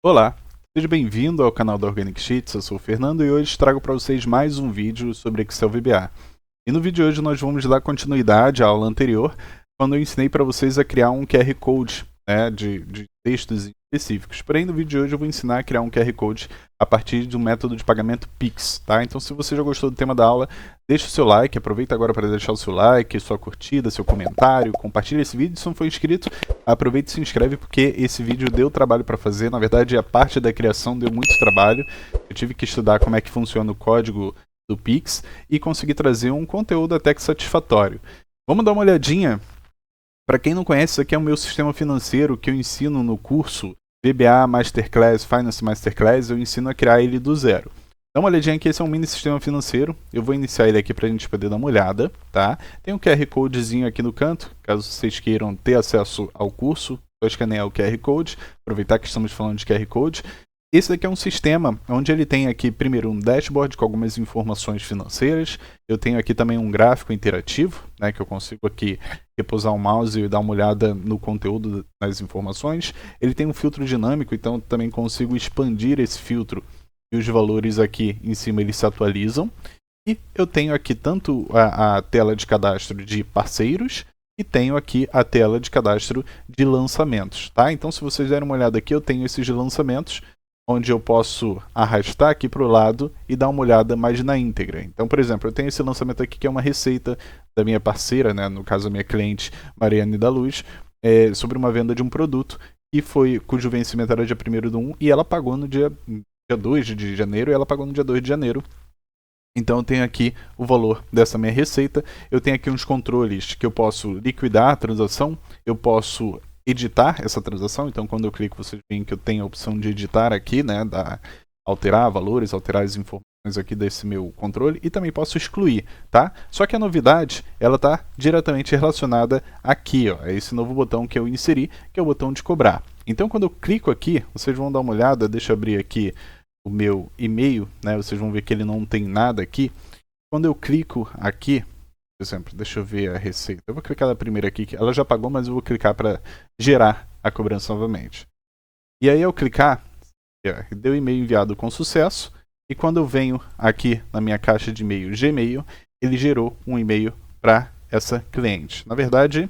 Olá, seja bem-vindo ao canal da Organic Sheets, eu sou o Fernando e hoje trago para vocês mais um vídeo sobre Excel VBA. E no vídeo de hoje nós vamos dar continuidade à aula anterior, quando eu ensinei para vocês a criar um QR Code de textos específicos. Porém, no vídeo de hoje eu vou ensinar a criar um QR Code a partir de um método de pagamento Pix, tá? Então, se você já gostou do tema da aula, deixa o seu like, aproveita agora para deixar o seu like, sua curtida, seu comentário, compartilha esse vídeo. Se não for inscrito, aproveita e se inscreve, porque esse vídeo deu trabalho para fazer. Na verdade, a parte da criação deu muito trabalho. Eu tive que estudar como é que funciona o código do Pix e consegui trazer um conteúdo até que satisfatório. Vamos dar uma olhadinha. Para quem não conhece, isso aqui é o meu sistema financeiro que eu ensino no curso VBA Masterclass, Finance Masterclass. Eu ensino a criar ele do zero. Dá uma olhadinha aqui, esse é um mini sistema financeiro. Eu vou iniciar ele aqui para a gente poder dar uma olhada, tá? Tem um QR Codezinho aqui no canto, caso vocês queiram ter acesso ao curso, só escanear o QR Code, aproveitar que estamos falando de QR Code. Esse daqui é um sistema onde ele tem aqui primeiro um dashboard com algumas informações financeiras. Eu tenho aqui também um gráfico interativo, né, que eu consigo aqui repousar o mouse e dar uma olhada no conteúdo das informações. Ele tem um filtro dinâmico, então eu também consigo expandir esse filtro e os valores aqui em cima eles se atualizam. E eu tenho aqui tanto a tela de cadastro de parceiros e tenho aqui a tela de cadastro de lançamentos, tá? Então, se vocês derem uma olhada aqui, eu tenho esses de lançamentos, onde eu posso arrastar aqui para o lado e dar uma olhada mais na íntegra. Então, por exemplo, eu tenho esse lançamento aqui que é uma receita da minha parceira, né, no caso a minha cliente Mariane da Luz, sobre uma venda de um produto cujo vencimento era dia 1º/1 e ela pagou no dia 2 de janeiro e ela pagou no dia 2 de janeiro. Então eu tenho aqui o valor dessa minha receita, eu tenho aqui uns controles que eu posso liquidar a transação, eu posso editar essa transação. Então quando eu clico vocês veem que eu tenho a opção de editar aqui, né, alterar valores, alterar as informações aqui desse meu controle, e também posso excluir, tá? Só que a novidade, ela está diretamente relacionada aqui, ó, é esse novo botão que eu inseri, que é o botão de cobrar. Então quando eu clico aqui, vocês vão dar uma olhada, deixa eu abrir aqui o meu e-mail, né, vocês vão ver que ele não tem nada aqui. Quando eu clico aqui, por exemplo, deixa eu ver a receita. Eu vou clicar na primeira aqui, que ela já pagou, mas eu vou clicar para gerar a cobrança novamente. E aí, ao clicar, deu e-mail enviado com sucesso. E quando eu venho aqui na minha caixa de e-mail Gmail, ele gerou um e-mail para essa cliente. Na verdade,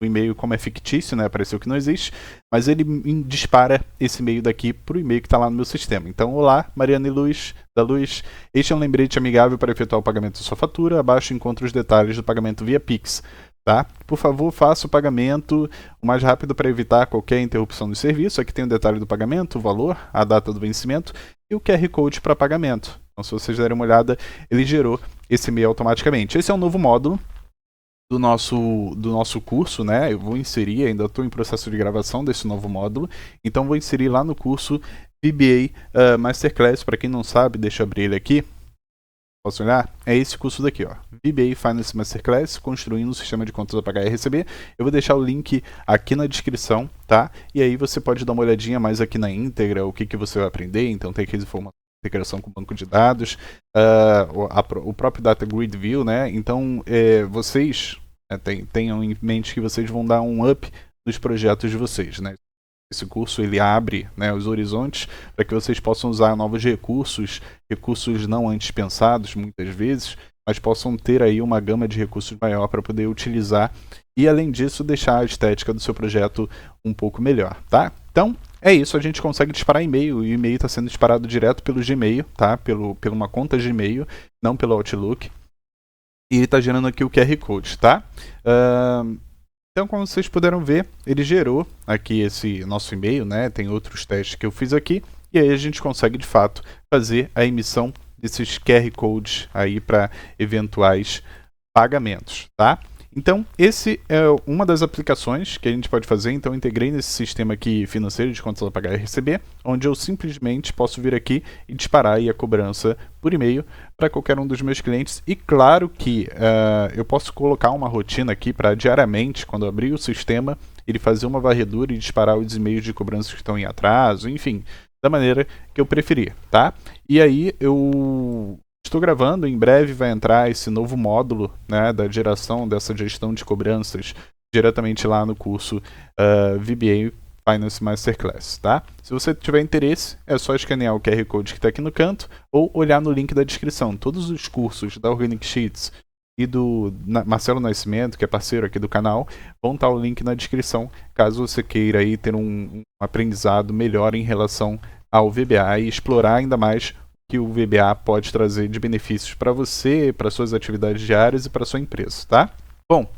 o e-mail, como é fictício, né, apareceu que não existe, mas ele dispara esse e-mail daqui para o e-mail que está lá no meu sistema. Então, olá, Mariane Luz, da Luz, este é um lembrete amigável para efetuar o pagamento da sua fatura. Abaixo encontra os detalhes do pagamento via Pix. Tá? Por favor, faça o pagamento o mais rápido para evitar qualquer interrupção do serviço. Aqui tem o detalhe do pagamento, o valor, a data do vencimento e o QR Code para pagamento. Então, se vocês derem uma olhada, ele gerou esse e-mail automaticamente. Esse é um novo módulo do nosso curso, né? Eu vou inserir, ainda estou em processo de gravação desse novo módulo, então vou inserir lá no curso VBA Masterclass. Para quem não sabe, deixa eu abrir ele aqui. Posso olhar? É esse curso daqui, ó. VBA Finance Masterclass, construindo um sistema de contas a pagar e receber. Eu vou deixar o link aqui na descrição, tá? E aí você pode dar uma olhadinha mais aqui na íntegra, o que você vai aprender. Então tem aqui as informações, integração com o banco de dados, o próprio Data Grid View, né? Então vocês tenham em mente que vocês vão dar um up nos projetos de vocês, né? Esse curso ele abre, né, os horizontes para que vocês possam usar novos recursos não antes pensados muitas vezes, mas possam ter aí uma gama de recursos maior para poder utilizar e, além disso, deixar a estética do seu projeto um pouco melhor, tá? Então, é isso, a gente consegue disparar e-mail, e o e-mail está sendo disparado direto pelo Gmail, tá? Pela uma conta Gmail, não pelo Outlook, e está gerando aqui o QR Code, tá? Então, como vocês puderam ver, ele gerou aqui esse nosso e-mail, né? Tem outros testes que eu fiz aqui, e aí a gente consegue, de fato, fazer a emissão desses QR Codes aí para eventuais pagamentos, tá? Então, esse é uma das aplicações que a gente pode fazer. Então, eu integrei nesse sistema aqui financeiro de contas a pagar e receber, onde eu simplesmente posso vir aqui e disparar aí a cobrança por e-mail para qualquer um dos meus clientes. E claro que eu posso colocar uma rotina aqui para diariamente, quando eu abrir o sistema, ele fazer uma varredura e disparar os e-mails de cobrança que estão em atraso, enfim, da maneira que eu preferir, tá? E aí eu estou gravando, em breve vai entrar esse novo módulo, né, da geração dessa gestão de cobranças diretamente lá no curso VBA Finance Masterclass, tá? Se você tiver interesse, é só escanear o QR Code que está aqui no canto ou olhar no link da descrição. Todos os cursos da Organic Sheets e do Marcelo Nascimento, que é parceiro aqui do canal, vão estar o link na descrição, caso você queira aí ter um aprendizado melhor em relação ao VBA e explorar ainda mais que o VBA pode trazer de benefícios para você, para suas atividades diárias e para sua empresa, tá? Bom,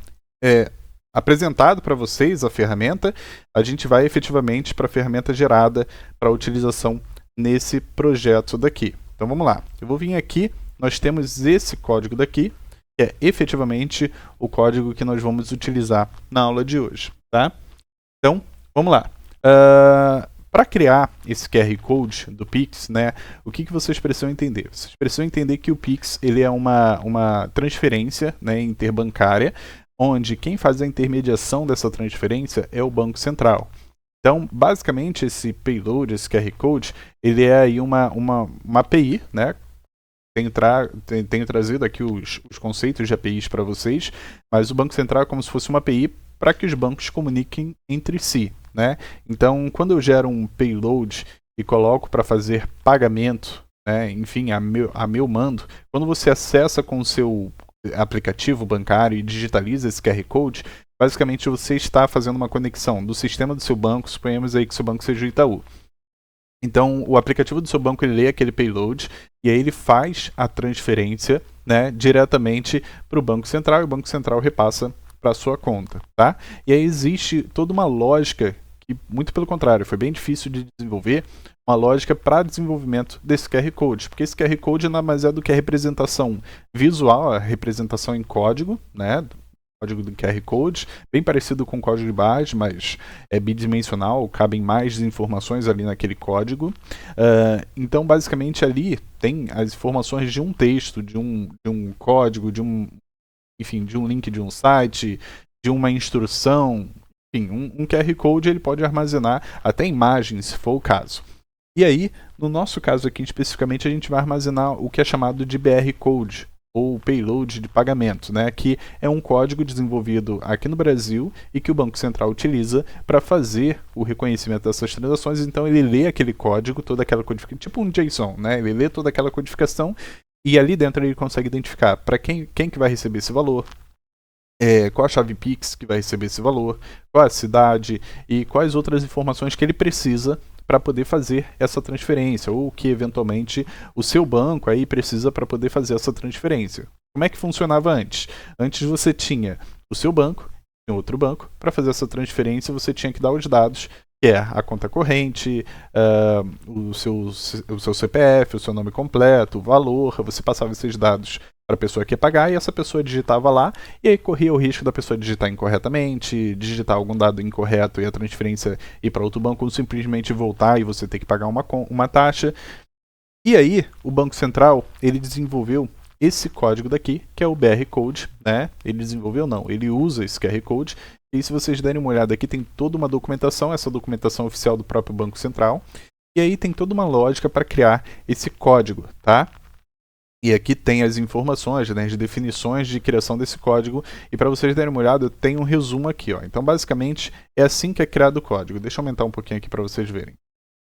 apresentado para vocês a ferramenta, a gente vai efetivamente para a ferramenta gerada para utilização nesse projeto daqui. Então vamos lá, eu vou vir aqui, nós temos esse código daqui, que é efetivamente o código que nós vamos utilizar na aula de hoje, tá? Então, vamos lá. Para criar esse QR Code do Pix, né, o que vocês precisam entender? Vocês precisam entender que o Pix ele é uma transferência, né, interbancária, onde quem faz a intermediação dessa transferência é o Banco Central. Então, basicamente, esse payload, esse QR Code, ele é aí uma API, né? Tenho trazido aqui os conceitos de APIs para vocês, mas o Banco Central é como se fosse uma API para que os bancos comuniquem entre si, né? Então, quando eu gero um payload e coloco para fazer pagamento, né, enfim, a meu mando, quando você acessa com o seu aplicativo bancário e digitaliza esse QR Code, basicamente você está fazendo uma conexão do sistema do seu banco, suponhamos aí que seu banco seja o Itaú. Então, o aplicativo do seu banco ele lê aquele payload e aí ele faz a transferência, né, diretamente para o Banco Central e o Banco Central repassa para a sua conta, tá? E aí existe toda uma lógica que, muito pelo contrário, foi bem difícil de desenvolver, uma lógica para desenvolvimento desse QR Code, porque esse QR Code nada mais é do que a representação visual, a representação em código, né, código do QR Code, bem parecido com o código de barras, mas é bidimensional, cabem mais informações ali naquele código. Então, basicamente, ali tem as informações de um texto, de um código, enfim, de um link de um site, de uma instrução. Enfim, um QR Code ele pode armazenar até imagens, se for o caso. E aí, no nosso caso aqui especificamente, a gente vai armazenar o que é chamado de BR Code, ou payload de pagamento, né, que é um código desenvolvido aqui no Brasil e que o Banco Central utiliza para fazer o reconhecimento dessas transações. Então ele lê aquele código, toda aquela codificação, tipo um JSON, né, ele lê toda aquela codificação e ali dentro ele consegue identificar para quem que vai receber esse valor, qual a chave Pix que vai receber esse valor, qual a cidade e quais outras informações que ele precisa para poder fazer essa transferência, ou que eventualmente o seu banco aí precisa para poder fazer essa transferência. Como é que funcionava antes? Antes você tinha o seu banco e outro banco. Para fazer essa transferência você tinha que dar os dados, que é a conta corrente, o seu CPF, o seu nome completo, o valor. Você passava esses dados para a pessoa que ia pagar e essa pessoa digitava lá e aí corria o risco da pessoa digitar incorretamente, digitar algum dado incorreto e a transferência ir para outro banco ou simplesmente voltar e você ter que pagar uma taxa. E aí o Banco Central ele desenvolveu esse código daqui, que é o BR Code, né? Ele desenvolveu não, ele usa esse QR Code. E se vocês derem uma olhada aqui, tem toda uma documentação, essa documentação oficial do próprio Banco Central. E aí tem toda uma lógica para criar esse código, tá? E aqui tem as informações, né, as definições de criação desse código. E para vocês darem uma olhada, eu tenho um resumo aqui. Ó. Então, basicamente, é assim que é criado o código. Deixa eu aumentar um pouquinho aqui para vocês verem.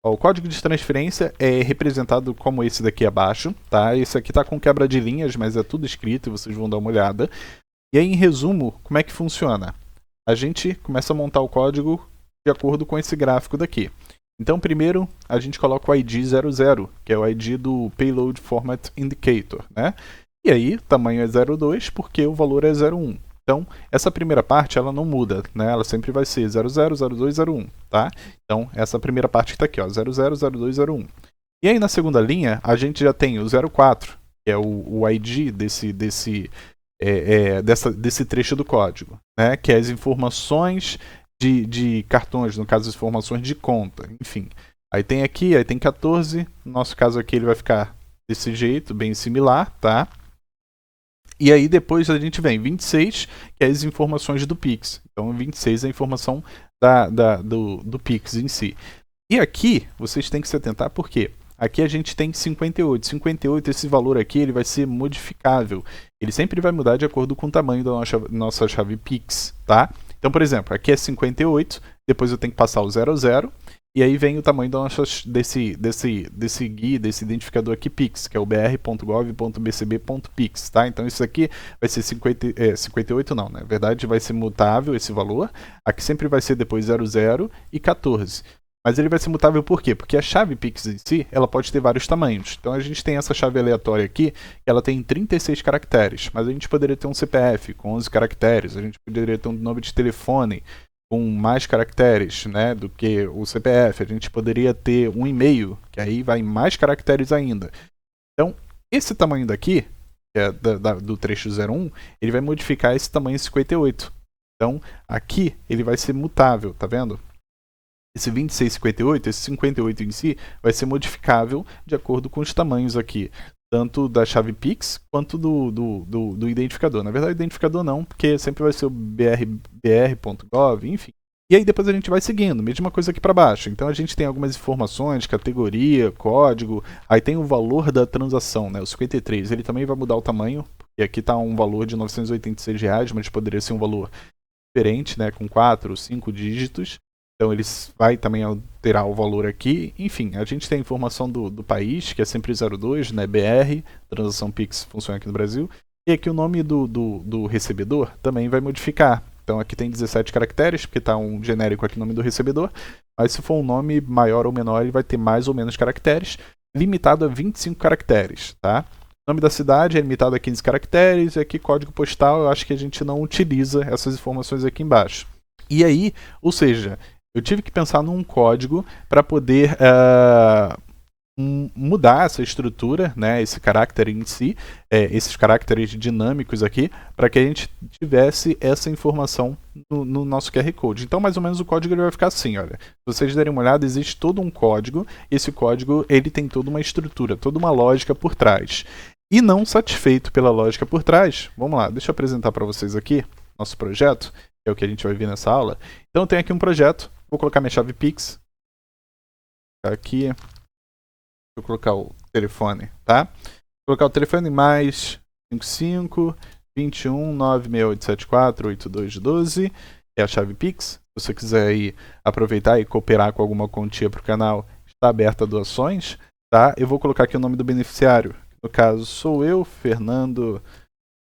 Ó, o código de transferência é representado como esse daqui abaixo. Tá? Esse aqui está com quebra de linhas, mas é tudo escrito e vocês vão dar uma olhada. E aí, em resumo, como é que funciona? A gente começa a montar o código de acordo com esse gráfico daqui. Então, primeiro, a gente coloca o ID 00, que é o ID do Payload Format Indicator, né? E aí, o tamanho é 02, porque o valor é 01. Então, essa primeira parte, ela não muda, né? Ela sempre vai ser 00, 02, 01, tá? Então, essa primeira parte que está aqui, ó, 00, 02, 01. E aí, na segunda linha, a gente já tem o 04, que é o ID desse trecho do código, né? Que é as informações de cartões, no caso as informações de conta, enfim. Aí tem aqui, aí tem 14, no nosso caso aqui ele vai ficar desse jeito, bem similar, tá? E aí depois a gente vem 26, que é as informações do Pix. Então 26 é a informação do Pix em si. E aqui vocês têm que se atentar porque aqui a gente tem 58. 58, esse valor aqui ele vai ser modificável. Ele sempre vai mudar de acordo com o tamanho da nossa chave Pix, tá? Então, por exemplo, aqui é 58, depois eu tenho que passar o 00, e aí vem o tamanho desse GUI, desse identificador aqui, PIX, que é o br.gov.bcb.pix, tá? Então isso aqui vai ser 58 não, na verdade vai ser mutável esse valor, aqui sempre vai ser depois 00 e 14. Mas ele vai ser mutável por quê? Porque a chave PIX em si, ela pode ter vários tamanhos. Então a gente tem essa chave aleatória aqui, que ela tem 36 caracteres, mas a gente poderia ter um CPF com 11 caracteres, a gente poderia ter um nome de telefone com mais caracteres, né, do que o CPF, a gente poderia ter um e-mail, que aí vai mais caracteres ainda. Então, esse tamanho daqui, que é do trecho 01, ele vai modificar esse tamanho 58. Então, aqui ele vai ser mutável, tá vendo? Esse 2658, esse 58 em si, vai ser modificável de acordo com os tamanhos aqui, tanto da chave PIX quanto do identificador. Na verdade, o identificador não, porque sempre vai ser o br.gov, enfim. E aí depois a gente vai seguindo, mesma coisa aqui para baixo. Então a gente tem algumas informações, categoria, código, aí tem o valor da transação, né, o 53, ele também vai mudar o tamanho, porque aqui está um valor de R$ 986, mas poderia ser um valor diferente, né, com 4 ou 5 dígitos. Então ele vai também alterar o valor aqui. Enfim, a gente tem a informação do país, que é sempre 02, né, BR, transação PIX funciona aqui no Brasil. E aqui o nome do recebedor também vai modificar. Então aqui tem 17 caracteres, porque está um genérico aqui no nome do recebedor. Mas se for um nome maior ou menor, ele vai ter mais ou menos caracteres, limitado a 25 caracteres, tá? O nome da cidade é limitado a 15 caracteres, e aqui código postal, eu acho que a gente não utiliza essas informações aqui embaixo. E aí, ou seja, eu tive que pensar num código para poder mudar essa estrutura, né, esse caráter em si, esses caracteres dinâmicos aqui, para que a gente tivesse essa informação no nosso QR Code. Então, mais ou menos, o código ele vai ficar assim, olha. Se vocês derem uma olhada, existe todo um código, esse código ele tem toda uma estrutura, toda uma lógica por trás. E não satisfeito pela lógica por trás, vamos lá, deixa eu apresentar para vocês aqui nosso projeto, que é o que a gente vai ver nessa aula. Então, eu tenho aqui um projeto. Vou colocar minha chave PIX. Aqui. Vou colocar o telefone, tá? Vou colocar o telefone mais 55 21 96874 8212. É a chave PIX. Se você quiser aí aproveitar e cooperar com alguma quantia para o canal, está aberta a doações, tá? Eu vou colocar aqui o nome do beneficiário. No caso, sou eu, Fernando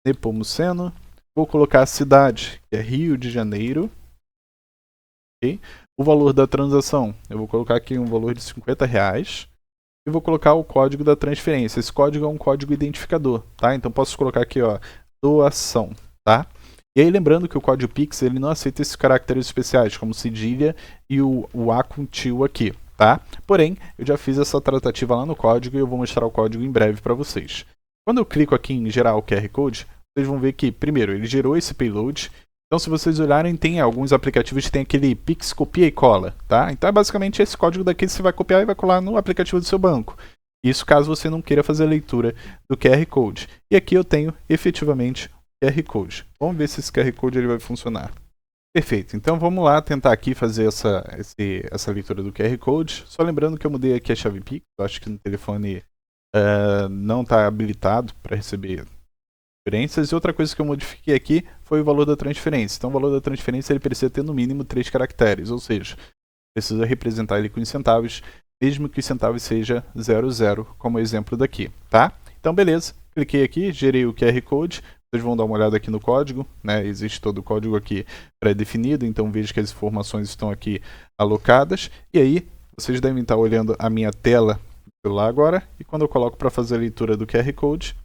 Nepomuceno. Vou colocar a cidade, que é Rio de Janeiro. Okay? O valor da transação, eu vou colocar aqui um valor de R$50 e vou colocar o código da transferência. Esse código é um código identificador, tá? Então posso colocar aqui, ó, doação, tá? E aí lembrando que o código PIX ele não aceita esses caracteres especiais, como cedilha e o A com tio aqui, tá? Porém, eu já fiz essa tratativa lá no código e eu vou mostrar o código em breve para vocês. Quando eu clico aqui em gerar o QR Code, vocês vão ver que, primeiro, ele gerou esse payload. Então, se vocês olharem, tem alguns aplicativos que tem aquele Pix copia e cola, tá? Então, é basicamente esse código daqui que você vai copiar e vai colar no aplicativo do seu banco. Isso caso você não queira fazer a leitura do QR Code. E aqui eu tenho, efetivamente, o QR Code. Vamos ver se esse QR Code ele vai funcionar. Perfeito. Então, vamos lá tentar aqui fazer essa leitura do QR Code. Só lembrando que eu mudei aqui a chave Pix. Eu acho que no telefone não está habilitado para receber transferências. E outra coisa que eu modifiquei aqui foi o valor da transferência. Então o valor da transferência ele precisa ter no mínimo 3 caracteres, ou seja, precisa representar ele com os centavos, mesmo que os centavos seja 00, como o exemplo daqui, tá? Então beleza, cliquei aqui, gerei o QR Code, vocês vão dar uma olhada aqui no código, né? Existe todo o código aqui pré-definido, então veja que as informações estão aqui alocadas, e aí vocês devem estar olhando a minha tela do celular agora, e quando eu coloco para fazer a leitura do QR Code,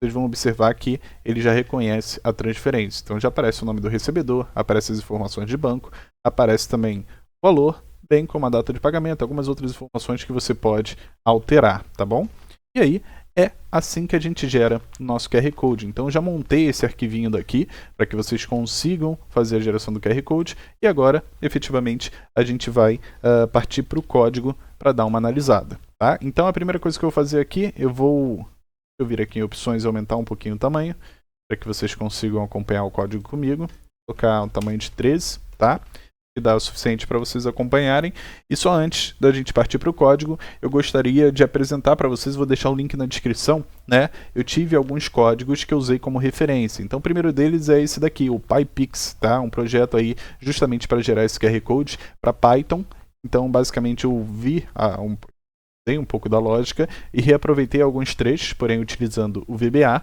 vocês vão observar que ele já reconhece a transferência. Então já aparece o nome do recebedor, aparece as informações de banco, aparece também o valor, bem como a data de pagamento, algumas outras informações que você pode alterar, tá bom? E aí é assim que a gente gera o nosso QR Code. Então já montei esse arquivinho daqui para que vocês consigam fazer a geração do QR Code e agora, efetivamente, a gente vai partir para o código para dar uma analisada, tá? Então a primeira coisa que eu vou fazer aqui, eu vir aqui em opções e aumentar um pouquinho o tamanho, para que vocês consigam acompanhar o código comigo. Vou colocar um tamanho de 13, tá? que dá o suficiente para vocês acompanharem. E só antes da gente partir para o código, eu gostaria de apresentar para vocês, vou deixar o link na descrição, né? Eu tive alguns códigos que eu usei como referência. Então o primeiro deles é esse daqui, o PyPix, tá? Um projeto aí justamente para gerar esse QR Code para Python. Então basicamente eu vi dei um pouco da lógica e reaproveitei alguns trechos, porém utilizando o VBA.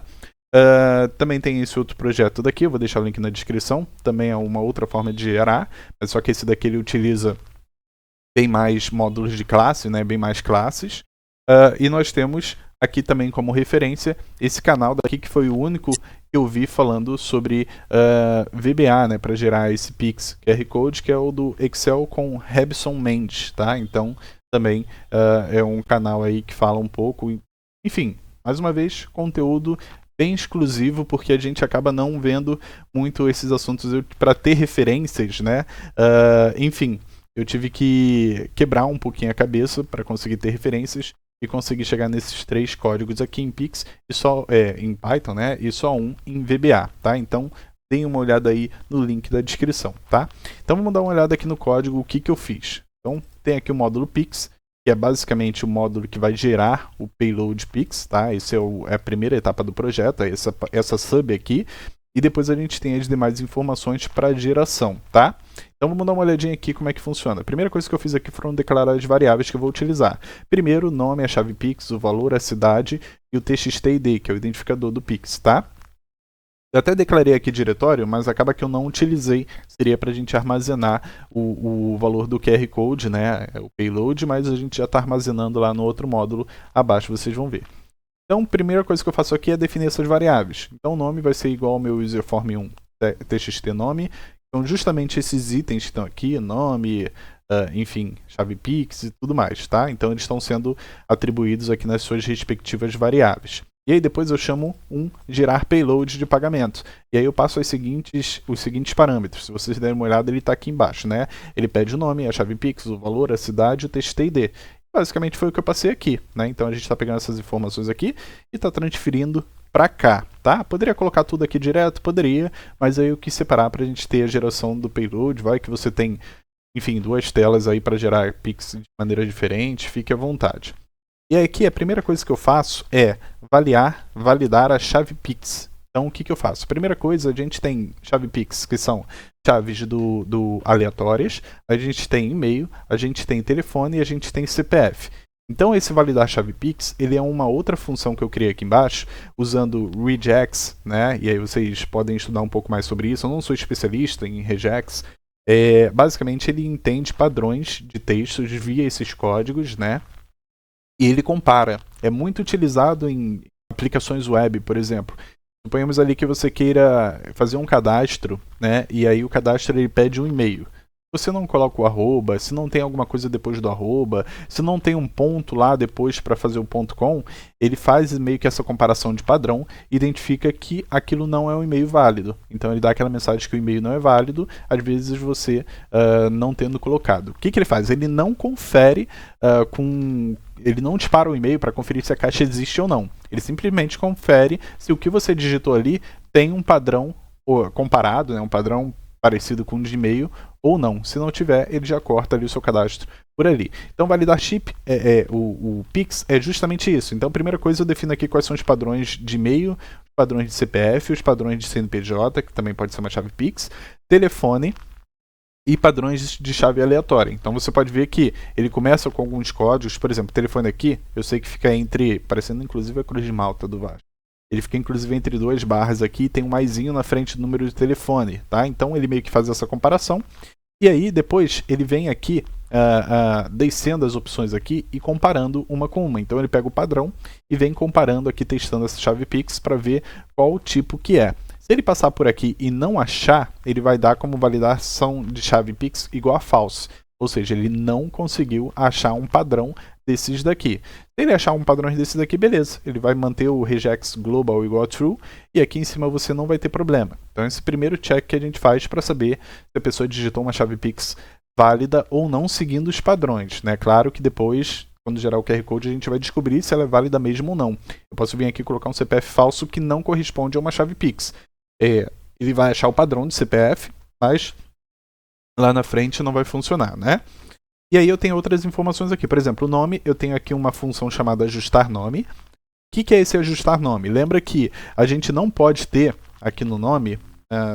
Também tem esse outro projeto daqui, eu vou deixar o link na descrição, também é uma outra forma de gerar, mas só que esse daqui ele utiliza bem mais módulos de classe, né, bem mais classes. E nós temos aqui também como referência esse canal daqui, que foi o único que eu vi falando sobre VBA, né, para gerar esse Pix QR Code, que é o do Excel com Rebson Mendes, tá? Então também é um canal aí que fala um pouco, enfim, mais uma vez, conteúdo bem exclusivo, porque a gente acaba não vendo muito esses assuntos para ter referências, né? Enfim, eu tive que quebrar um pouquinho a cabeça para conseguir ter referências e conseguir chegar nesses 3 códigos aqui em Pix, e só, em Python, né? E só um em VBA, tá? Então, deem uma olhada aí no link da descrição, tá? Então, vamos dar uma olhada aqui no código, o que eu fiz. Então, tem aqui o módulo Pix, que é basicamente o módulo que vai gerar o payload Pix, tá? Essa é a primeira etapa do projeto, essa sub aqui, e depois a gente tem as demais informações para geração, tá? Então vamos dar uma olhadinha aqui como é que funciona. A primeira coisa que eu fiz aqui foram declarar as variáveis que eu vou utilizar. Primeiro, o nome, a chave Pix, o valor, a cidade e o TXT-ID, que é o identificador do Pix, tá? Eu até declarei aqui diretório, mas acaba que eu não utilizei, seria para a gente armazenar o valor do QR Code, né, o payload, mas a gente já está armazenando lá no outro módulo abaixo, vocês vão ver. Então, a primeira coisa que eu faço aqui é definir essas variáveis. Então, o nome vai ser igual ao meu userform1 txt nome. Então, justamente esses itens que estão aqui, nome, enfim, chave Pix e tudo mais, tá? Então, eles estão sendo atribuídos aqui nas suas respectivas variáveis. E aí depois eu chamo um gerar payload de pagamento. E aí eu passo os seguintes parâmetros. Se vocês derem uma olhada, ele está aqui embaixo, né? Ele pede o nome, a chave Pix, o valor, a cidade e o TXT-ID. Basicamente foi o que eu passei aqui, né? Então a gente está pegando essas informações aqui e está transferindo para cá, tá? Poderia colocar tudo aqui direto? Poderia, mas aí eu quis separar para a gente ter a geração do payload. Vai que você tem, enfim, 2 telas aí para gerar Pix de maneira diferente, fique à vontade. E aqui a primeira coisa que eu faço é validar a chave Pix. Então o que eu faço? Primeira coisa, a gente tem chave Pix, que são chaves do aleatórias, a gente tem e-mail, a gente tem telefone e a gente tem CPF. Então esse validar chave Pix, ele é uma outra função que eu criei aqui embaixo, usando regex, né? E aí vocês podem estudar um pouco mais sobre isso. Eu não sou especialista em regex. Basicamente ele entende padrões de textos via esses códigos, né? E ele compara. É muito utilizado em aplicações web, por exemplo. Suponhamos ali que você queira fazer um cadastro, né? E aí o cadastro ele pede um e-mail. Você não coloca o arroba, se não tem alguma coisa depois do arroba, se não tem um ponto lá depois para fazer o .com, ele faz meio que essa comparação de padrão, identifica que aquilo não é um e-mail válido. Então ele dá aquela mensagem que o e-mail não é válido, às vezes você não tendo colocado. O que ele faz? Ele não confere ele não dispara o e-mail para conferir se a caixa existe ou não. Ele simplesmente confere se o que você digitou ali tem um padrão comparado, né, um padrão parecido com o de e-mail ou não. Se não tiver, ele já corta ali o seu cadastro por ali. Então, validar chip, o Pix é justamente isso. Então, a primeira coisa eu defino aqui quais são os padrões de e-mail, os padrões de CPF, os padrões de CNPJ, que também pode ser uma chave Pix, telefone e padrões de chave aleatória. Então você pode ver que ele começa com alguns códigos, por exemplo, o telefone aqui, eu sei que fica parecendo inclusive a cruz de Malta do Vasco. Ele fica inclusive entre 2 barras aqui, tem um maisinho na frente do número de telefone, tá? Então ele meio que faz essa comparação. E aí depois ele vem aqui descendo as opções aqui e comparando uma com uma. Então ele pega o padrão e vem comparando aqui, testando essa chave Pix para ver qual o tipo que é. Se ele passar por aqui e não achar, ele vai dar como validação de chave Pix igual a false. Ou seja, ele não conseguiu achar um padrão desses daqui. Se ele achar um padrão desses daqui, beleza. Ele vai manter o regex global igual a true e aqui em cima você não vai ter problema. Então esse primeiro check que a gente faz para saber se a pessoa digitou uma chave Pix válida ou não seguindo os padrões, né? Claro que depois, quando gerar o QR Code, a gente vai descobrir se ela é válida mesmo ou não. Eu posso vir aqui e colocar um CPF falso que não corresponde a uma chave Pix. Ele vai achar o padrão de CPF, mas lá na frente não vai funcionar, né? E aí eu tenho outras informações aqui. Por exemplo, o nome, eu tenho aqui uma função chamada ajustar nome. O que é esse ajustar nome? Lembra que a gente não pode ter aqui no nome,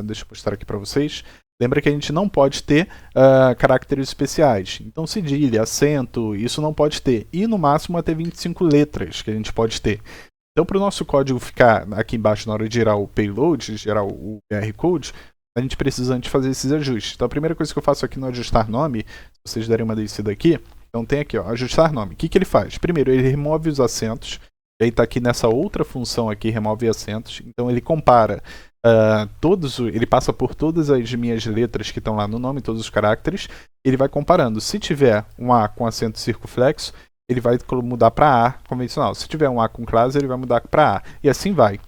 deixa eu postar aqui para vocês, lembra que a gente não pode ter caracteres especiais. Então cedilha, acento, isso não pode ter. E no máximo até 25 letras que a gente pode ter. Então para o nosso código ficar aqui embaixo na hora de gerar o payload, gerar o BR Code, a gente precisa antes fazer esses ajustes. Então a primeira coisa que eu faço aqui no ajustar nome, se vocês derem uma descida aqui, então tem aqui, ó, ajustar nome. O que ele faz? Primeiro, ele remove os acentos, e aí está aqui nessa outra função aqui, remove acentos. Então ele compara ele passa por todas as minhas letras que estão lá no nome, todos os caracteres, ele vai comparando. Se tiver um A com acento circunflexo, ele vai mudar para A convencional. Se tiver um A com crase, ele vai mudar para A. E assim vai.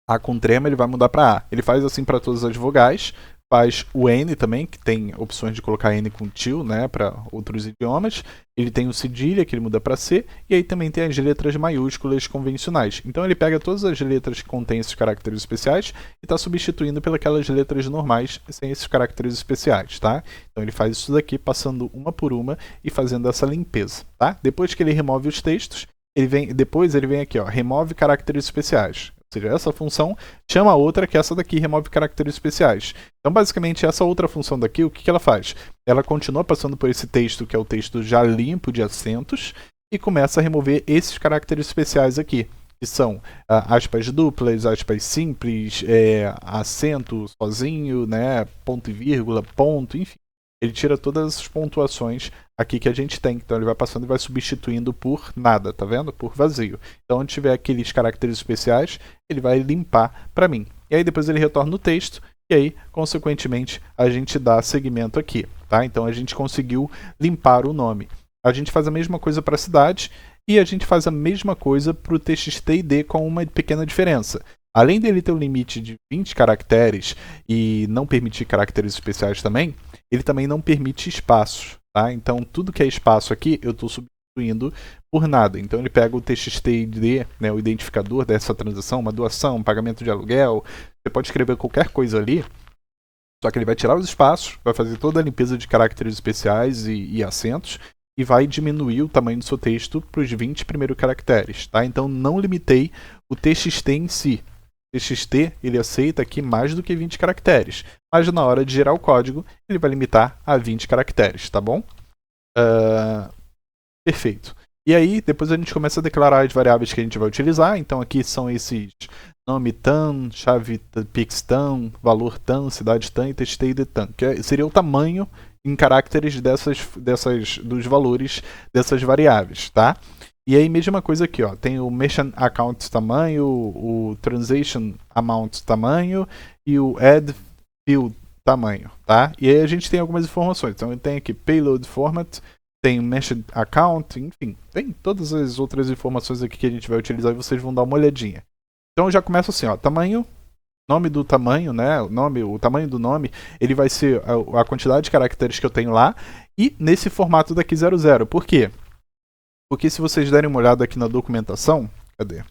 A com trema, ele vai mudar para A. Ele faz assim para todas as vogais. Faz o N também, que tem opções de colocar N com til, né, para outros idiomas. Ele tem o cedilha, que ele muda para C. E aí também tem as letras maiúsculas convencionais. Então ele pega todas as letras que contêm esses caracteres especiais e está substituindo pelas letras normais sem esses caracteres especiais, tá? Então ele faz isso daqui, passando uma por uma e fazendo essa limpeza, tá? Depois que ele remove os textos, depois ele vem aqui, ó, remove caracteres especiais. Ou seja, essa função chama a outra, que é essa daqui, remove caracteres especiais. Então, basicamente, essa outra função daqui, o que ela faz? Ela continua passando por esse texto, que é o texto já limpo de acentos, e começa a remover esses caracteres especiais aqui, que são aspas duplas, aspas simples, acento sozinho, né, ponto e vírgula, ponto, enfim. Ele tira todas as pontuações aqui que a gente tem. Então ele vai passando e vai substituindo por nada, tá vendo? Por vazio. Então onde tiver aqueles caracteres especiais, ele vai limpar para mim. E aí depois ele retorna o texto e aí, consequentemente, a gente dá seguimento aqui, tá? Então a gente conseguiu limpar o nome. A gente faz a mesma coisa para a cidade e a gente faz a mesma coisa para o TXT-ID com uma pequena diferença. Além dele ter um limite de 20 caracteres e não permitir caracteres especiais também, ele também não permite espaços, tá? Então tudo que é espaço aqui eu estou substituindo por nada. Então ele pega o TXT-ID, né, o identificador dessa transação, uma doação, um pagamento de aluguel, você pode escrever qualquer coisa ali, só que ele vai tirar os espaços, vai fazer toda a limpeza de caracteres especiais e acentos, e vai diminuir o tamanho do seu texto para os 20 primeiros caracteres, tá? Então não limitei o TXT em si. TXT, ele aceita aqui mais do que 20 caracteres, mas na hora de gerar o código, ele vai limitar a 20 caracteres, tá bom? Perfeito. E aí, depois a gente começa a declarar as variáveis que a gente vai utilizar. Então aqui são esses nome TAM, chave pix TAM, valor TAM, cidade TAM e TXT-ID TAM, que seria o tamanho em caracteres dos valores dessas variáveis, tá? E aí, mesma coisa aqui, ó, tem o Merchant Account tamanho, o Transaction Amount tamanho e o Add Field tamanho, tá? E aí a gente tem algumas informações. Então tem aqui Payload Format, tem Merchant Account, enfim, tem todas as outras informações aqui que a gente vai utilizar e vocês vão dar uma olhadinha. Então já começa assim, ó, tamanho, nome do tamanho, né? O tamanho do nome, ele vai ser a quantidade de caracteres que eu tenho lá e nesse formato daqui 00. Por quê? Porque se vocês derem uma olhada aqui na documentação, cadê?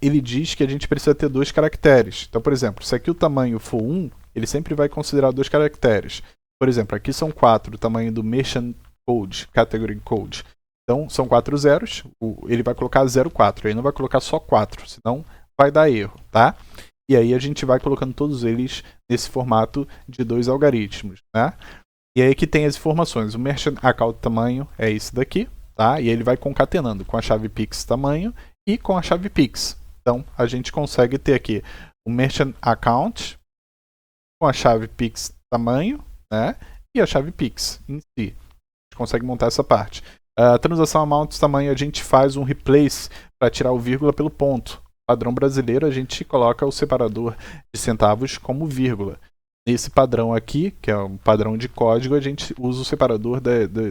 Ele diz que a gente precisa ter 2 caracteres. Então, por exemplo, se aqui o tamanho for 1, ele sempre vai considerar 2 caracteres. Por exemplo, aqui são 4, o tamanho do Merchant Code, Category Code. Então, são 4 zeros, ele vai colocar 04, aí não vai colocar só 4, senão vai dar erro, tá? E aí a gente vai colocando todos eles nesse formato de 2 algoritmos, né? E aí que tem as informações, o Merchant Account tamanho é esse daqui, tá? E ele vai concatenando com a chave Pix tamanho e com a chave Pix. Então, a gente consegue ter aqui o Merchant Account com a chave Pix tamanho, né? E a chave Pix em si. A gente consegue montar essa parte. A transação Amount tamanho a gente faz um replace para tirar o vírgula pelo ponto. Padrão brasileiro a gente coloca o separador de centavos como vírgula. Nesse padrão aqui, que é um padrão de código, a gente usa o separador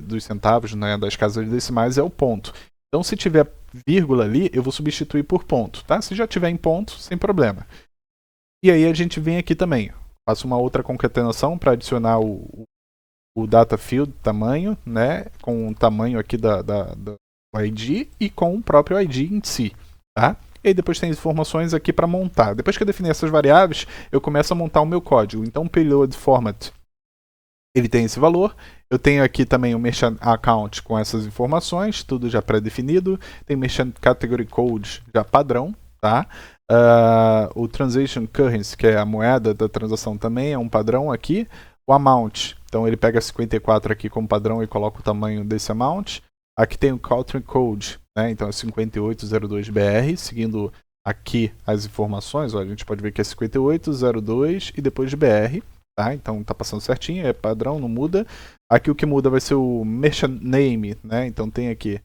dos centavos, né, das casas decimais, é o ponto. Então, se tiver vírgula ali, eu vou substituir por ponto, tá? Se já tiver em ponto, sem problema. E aí a gente vem aqui também, faço uma outra concatenação para adicionar o data field tamanho, né, com o tamanho aqui do ID e com o próprio ID em si, tá? E aí depois tem informações aqui para montar. Depois que eu definir essas variáveis, eu começo a montar o meu código. Então, payload format ele tem esse valor. Eu tenho aqui também o Merchant Account com essas informações, tudo já pré-definido. Tem Merchant Category Code já padrão, tá? O Transaction Currency, que é a moeda da transação, também é um padrão aqui. O Amount, então ele pega 54 aqui como padrão e coloca o tamanho desse Amount. Aqui tem o Country Code, né? Então é 5802BR, seguindo aqui as informações. Ó, a gente pode ver que é 5802 e depois de BR. Tá? Então tá passando certinho, é padrão, não muda. Aqui o que muda vai ser o Merchant Name, né? Então tem aqui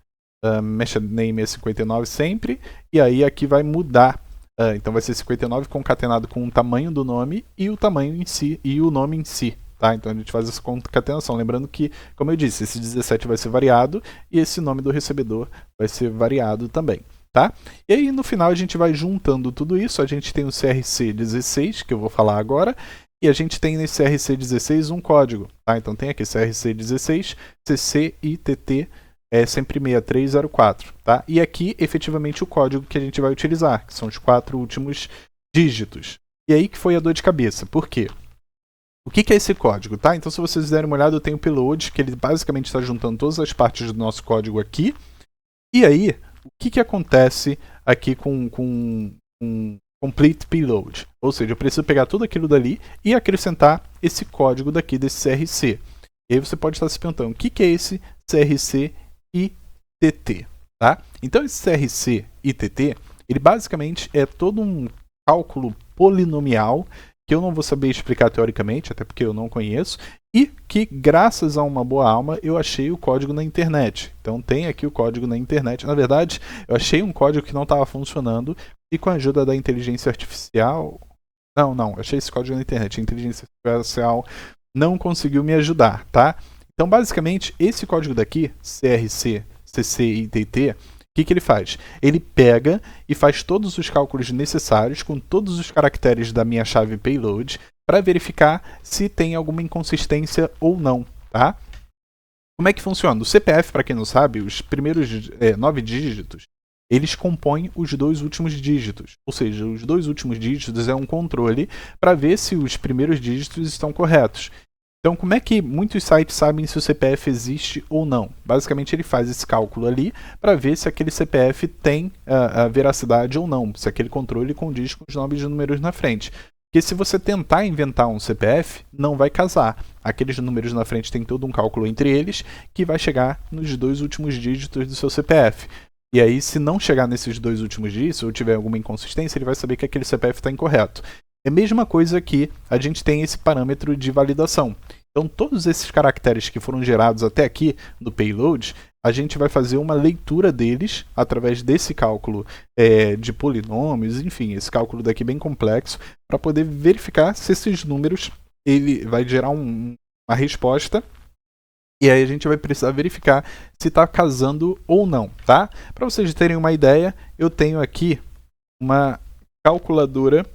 Merchant Name é 59 sempre, e aí aqui vai mudar. Então vai ser 59 concatenado com o tamanho do nome e o tamanho em si, e o nome em si. Tá? Então a gente faz essa concatenação. Lembrando que, como eu disse, esse 17 vai ser variado e esse nome do recebedor vai ser variado também. Tá? E aí no final a gente vai juntando tudo isso. A gente tem o CRC16, que eu vou falar agora. E a gente tem nesse CRC16 um código, tá? Então tem aqui CRC16, CCITT sempre 6304, tá? E aqui, efetivamente, o código que a gente vai utilizar, que são os 4 últimos dígitos. E aí que foi a dor de cabeça. Por quê? O que é esse código, tá? Então, se vocês derem uma olhada, eu tenho o payload, que ele basicamente está juntando todas as partes do nosso código aqui. E aí, o que acontece aqui com complete payload, ou seja, eu preciso pegar tudo aquilo dali e acrescentar esse código daqui desse CRC. E aí você pode estar se perguntando, o que é esse CRC ITT? Tá? Então esse CRC ITT, ele basicamente é todo um cálculo polinomial que eu não vou saber explicar teoricamente, até porque eu não conheço, e que graças a uma boa alma eu achei o código na internet. Então tem aqui o código na internet. Na verdade, eu achei um código que não estava funcionando e com a ajuda da inteligência artificial... Não, achei esse código na internet. A inteligência artificial não conseguiu me ajudar, tá? Então basicamente esse código daqui, CRC, CCITT, o que ele faz? Ele pega e faz todos os cálculos necessários com todos os caracteres da minha chave payload para verificar se tem alguma inconsistência ou não, tá? Como é que funciona? O CPF, para quem não sabe, os primeiros 9 dígitos, eles compõem os 2 últimos dígitos. Ou seja, os 2 últimos dígitos é um controle para ver se os primeiros dígitos estão corretos. Então, como é que muitos sites sabem se o CPF existe ou não? Basicamente, ele faz esse cálculo ali para ver se aquele CPF tem a veracidade ou não, se aquele controle condiz com os nomes de números na frente. Porque se você tentar inventar um CPF, não vai casar. Aqueles números na frente tem todo um cálculo entre eles que vai chegar nos 2 últimos dígitos do seu CPF. E aí, se não chegar nesses 2 últimos dígitos ou tiver alguma inconsistência, ele vai saber que aquele CPF está incorreto. É a mesma coisa que a gente tem esse parâmetro de validação. Então, todos esses caracteres que foram gerados até aqui no payload, a gente vai fazer uma leitura deles através desse cálculo de polinômios, enfim, esse cálculo daqui bem complexo, para poder verificar se esses números ele vai gerar uma resposta. E aí a gente vai precisar verificar se está casando ou não, tá? Para vocês terem uma ideia, eu tenho aqui uma calculadora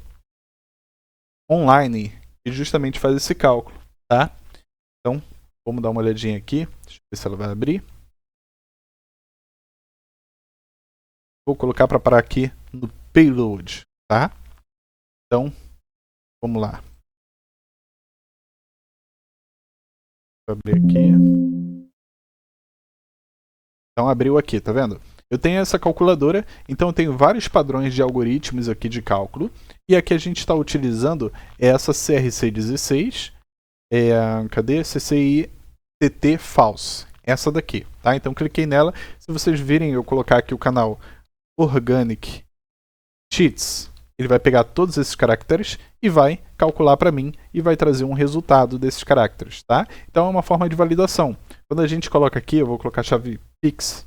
online que justamente faz esse cálculo, tá? Então, vamos dar uma olhadinha aqui. Deixa eu ver se ela vai abrir. Vou colocar para parar aqui no payload, tá? Então, vamos lá. Vou abrir aqui. Então, abriu aqui, tá vendo? Eu tenho essa calculadora, então eu tenho vários padrões de algoritmos aqui de cálculo. E aqui a gente está utilizando essa CRC16, cadê? CCITT False, essa daqui, tá? Então cliquei nela. Se vocês virem eu colocar aqui o canal Organic Cheats, ele vai pegar todos esses caracteres e vai calcular para mim e vai trazer um resultado desses caracteres, tá? Então é uma forma de validação. Quando a gente coloca aqui, eu vou colocar a chave Pix,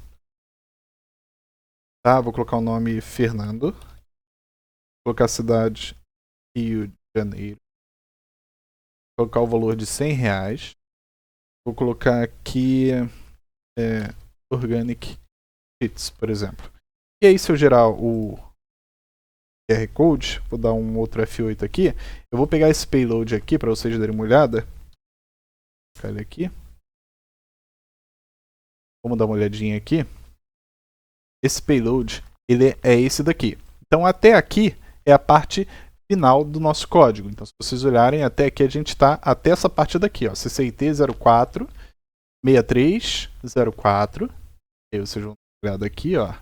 tá? Vou colocar o nome Fernando, vou colocar a cidade Rio de Janeiro, vou colocar o valor de R$100, vou colocar aqui Organic Cheats, por exemplo. E aí se eu gerar o QR Code, vou dar um outro F8 aqui, eu vou pegar esse payload aqui para vocês darem uma olhada. Vou colocar ele aqui. Vamos dar uma olhadinha aqui. Esse payload, ele é esse daqui. Então até aqui é a parte final do nosso código. Então, se vocês olharem até aqui, a gente está até essa parte daqui, ó, CCIT 04 6304. Aí vocês vão dar uma olhada aqui, ó,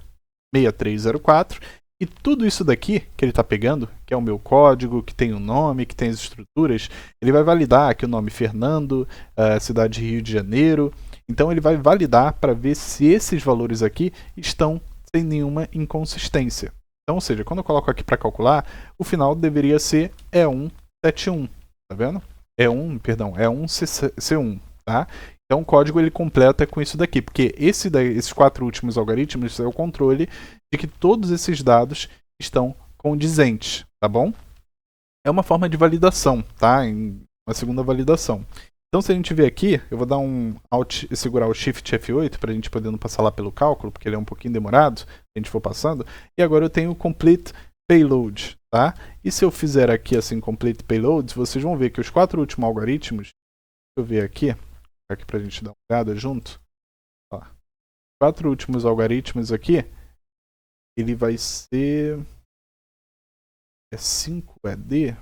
6304. E tudo isso daqui que ele está pegando, que é o meu código, que tem o nome, que tem as estruturas, ele vai validar aqui o nome Fernando, cidade de Rio de Janeiro. Então ele vai validar para ver se esses valores aqui estão sem nenhuma inconsistência. Então, ou seja, quando eu coloco aqui para calcular, o final deveria ser E171, tá vendo? E1C1, tá? Então o código ele completa com isso daqui, porque esses 4 últimos algoritmos é o controle de que todos esses dados estão condizentes, tá bom? É uma forma de validação, tá? Uma segunda validação. Então se a gente ver aqui, eu vou dar um Alt e segurar o Shift F8 para a gente poder não passar lá pelo cálculo, porque ele é um pouquinho demorado, se a gente for passando. E agora eu tenho o Complete Payload, tá? E se eu fizer aqui assim, Complete Payloads, vocês vão ver que os 4 últimos algoritmos, deixa eu ver aqui para a gente dar uma olhada junto. Ó, 4 últimos algoritmos aqui, ele vai ser... É 5ED?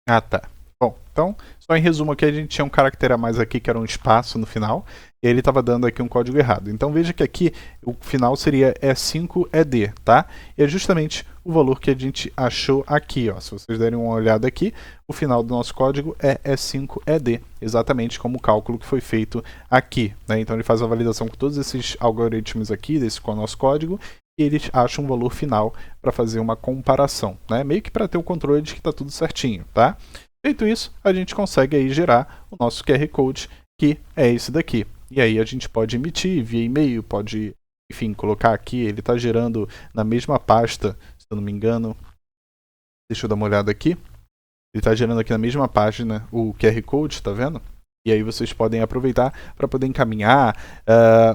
Ah, tá. Bom, então, só em resumo aqui, a gente tinha um caractere a mais aqui, que era um espaço no final, e ele estava dando aqui um código errado. Então veja que aqui o final seria E5ED, tá? E é justamente o valor que a gente achou aqui, ó. Se vocês derem uma olhada aqui, o final do nosso código é E5ED, exatamente como o cálculo que foi feito aqui, né? Então ele faz a validação com todos esses algoritmos aqui, desse com o nosso código, e eles acham um valor final para fazer uma comparação, né? Meio que para ter o controle de que está tudo certinho, tá? Feito isso, a gente consegue aí gerar o nosso QR Code, que é esse daqui. E aí a gente pode emitir via e-mail, pode, enfim, colocar aqui, ele está gerando na mesma pasta, se eu não me engano. Deixa eu dar uma olhada aqui. Ele está gerando aqui na mesma página o QR Code, tá vendo? E aí vocês podem aproveitar para poder encaminhar,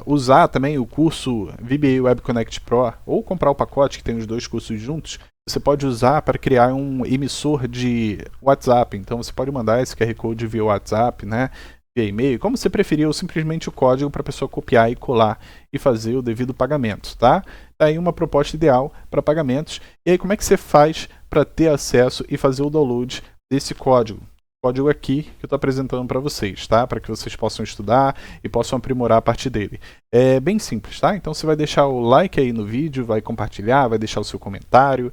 usar também o curso VBA Web Connect Pro, ou comprar o pacote que tem os 2 cursos juntos. Você pode usar para criar um emissor de WhatsApp. Então você pode mandar esse QR Code via WhatsApp, né? Via e-mail, como você preferir, ou simplesmente o código para a pessoa copiar e colar e fazer o devido pagamento, tá? Tá aí uma proposta ideal para pagamentos. E aí como é que você faz para ter acesso e fazer o download desse código? Código aqui que eu estou apresentando para vocês, tá? Para que vocês possam estudar e possam aprimorar a partir dele. É bem simples, tá? Então você vai deixar o like aí no vídeo, vai compartilhar, vai deixar o seu comentário,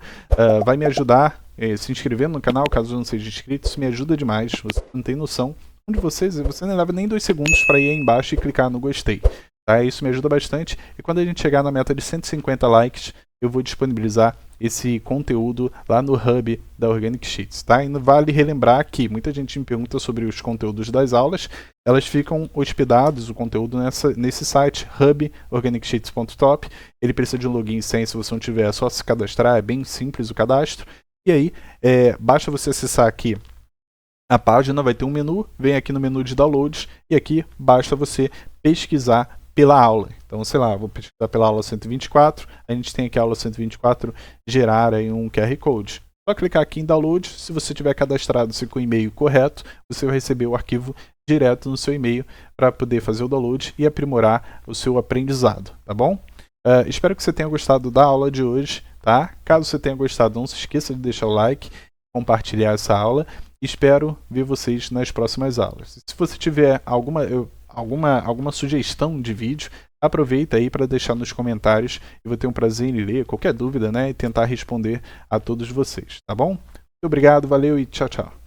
vai me ajudar se inscrevendo no canal, caso não seja inscrito, isso me ajuda demais, você não tem noção. Um de vocês, você não leva nem 2 segundos para ir aí embaixo e clicar no gostei, tá? Isso me ajuda bastante e quando a gente chegar na meta de 150 likes, eu vou disponibilizar esse conteúdo lá no Hub da Organic Sheets, tá? E vale relembrar que muita gente me pergunta sobre os conteúdos das aulas, elas ficam hospedados, o conteúdo nesse site, hub.organicsheets.top. Ele precisa de um login e senha, se você não tiver, é só se cadastrar, é bem simples o cadastro. E aí, basta você acessar aqui a página, vai ter um menu, vem aqui no menu de downloads, e aqui basta você pesquisar pela aula. Então, sei lá, vou pesquisar pela aula 124, a gente tem aqui a aula 124, gerar aí um QR Code. Só clicar aqui em download, se você tiver cadastrado com o e-mail correto, você vai receber o arquivo direto no seu e-mail para poder fazer o download e aprimorar o seu aprendizado, tá bom? Espero que você tenha gostado da aula de hoje, tá? Caso você tenha gostado, não se esqueça de deixar o like, compartilhar essa aula. Espero ver vocês nas próximas aulas. Se você tiver alguma sugestão de vídeo, aproveita aí para deixar nos comentários. Eu vou ter um prazer em ler qualquer dúvida, né, e tentar responder a todos vocês, tá bom? Muito obrigado, valeu e tchau, tchau.